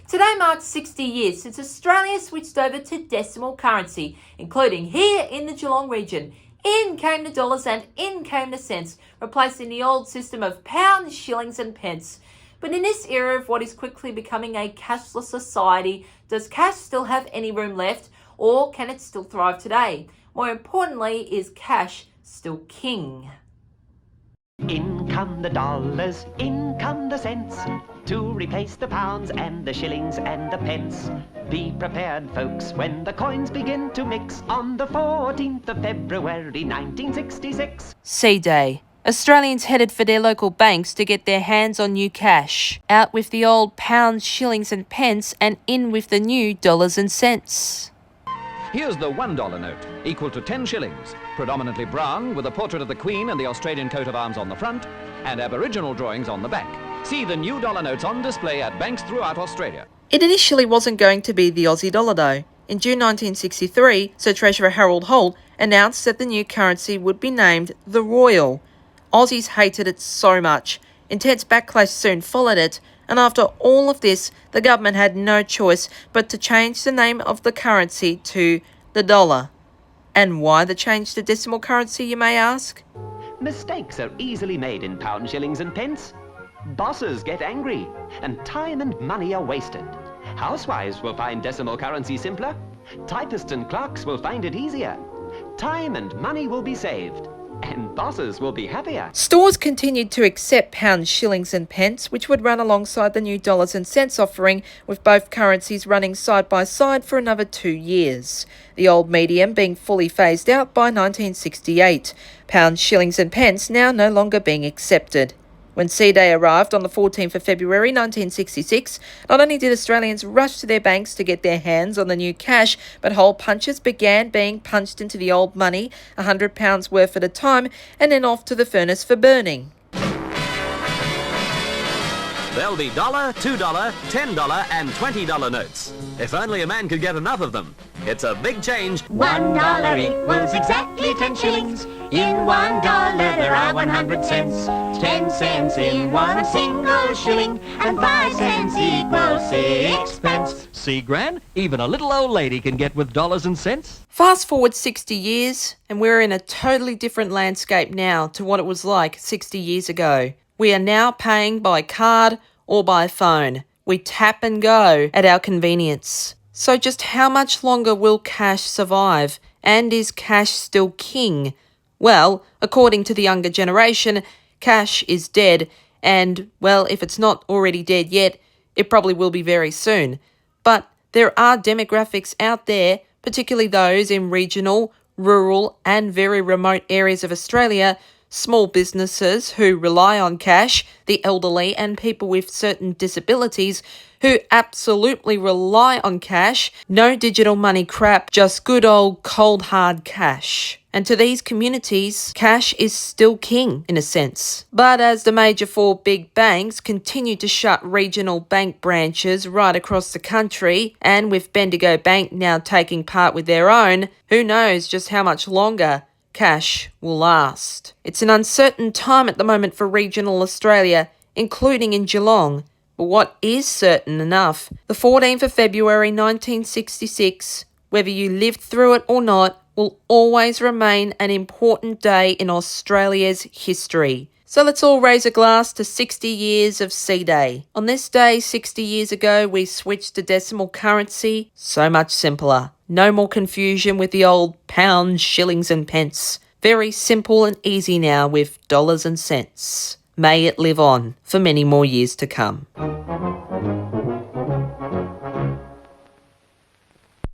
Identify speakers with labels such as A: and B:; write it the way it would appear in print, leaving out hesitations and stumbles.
A: Today marks 60 years since Australia switched over to decimal currency, including here in the Geelong region. In came the dollars and in came the cents, replacing the old system of pounds, shillings and pence. But in this era of what is quickly becoming a cashless society, does cash still have any room left, or can it still thrive today? More importantly, is cash still king?
B: In come the dollars, in come the cents, to replace the pounds and the shillings and the pence. Be prepared, folks, when the coins begin to mix on the 14th of February 1966.
A: C-Day. Australians headed for their local banks to get their hands on new cash. Out with the old pounds, shillings and pence, and in with the new dollars and cents.
C: Here's the $1 note, equal to 10 shillings, predominantly brown, with a portrait of the Queen and the Australian coat of arms on the front, and Aboriginal drawings on the back. See the new dollar notes on display at banks throughout Australia.
A: It initially wasn't going to be the Aussie dollar though. In June 1963, Sir Treasurer Harold Holt announced that the new currency would be named the Royal. Aussies hated it so much. Intense backlash soon followed it, and after all of this, the government had no choice but to change the name of the currency to the dollar. And why the change to decimal currency, you may ask?
B: Mistakes are easily made in pounds, shillings and pence. Bosses get angry, and time and money are wasted. Housewives will find decimal currency simpler. Typists and clerks will find it easier. Time and money will be saved, and bosses will be happier.
A: Stores continued to accept pounds, shillings and pence, which would run alongside the new dollars and cents offering, with both currencies running side by side for another 2 years. The old medium being fully phased out by 1968. Pounds, shillings and pence now no longer being accepted. When C-Day arrived on the 14th of February 1966, not only did Australians rush to their banks to get their hands on the new cash, but hole punches began being punched into the old money, £100 worth at a time, and then off to the furnace for burning.
D: There'll be $1, $2, $10 and $20 notes. If only a man could get enough of them. It's a big change.
E: $1 equals exactly 10 shillings. In $1 there are 100 cents. 10 cents in one single shilling, and 5 cents equals 6 pence.
D: See, Gran? Even a little old lady can get with dollars and cents.
A: Fast forward 60 years, and we're in a totally different landscape now to what it was like 60 years ago. We are now paying by card or by phone. We tap and go at our convenience. So just how much longer will cash survive? And is cash still king? Well, according to the younger generation, cash is dead. And, well, if it's not already dead yet, it probably will be very soon. But there are demographics out there, particularly those in regional, rural and very remote areas of Australia, small businesses who rely on cash, the elderly and people with certain disabilities who absolutely rely on cash. No digital money crap, just good old cold hard cash. And to these communities, cash is still king in a sense. But as the major 4 big banks continue to shut regional bank branches right across the country, and with Bendigo Bank now taking part with their own, who knows just how much longer cash will last. It's an uncertain time at the moment for regional Australia, including in Geelong. But what is certain enough, the 14th of February 1966, whether you lived through it or not, will always remain an important day in Australia's history. So let's all raise a glass to 60 years of C-Day. On this day, 60 years ago, we switched to decimal currency. So much simpler. No more confusion with the old pounds, shillings and pence. Very simple and easy now with dollars and cents. May it live on for many more years to come.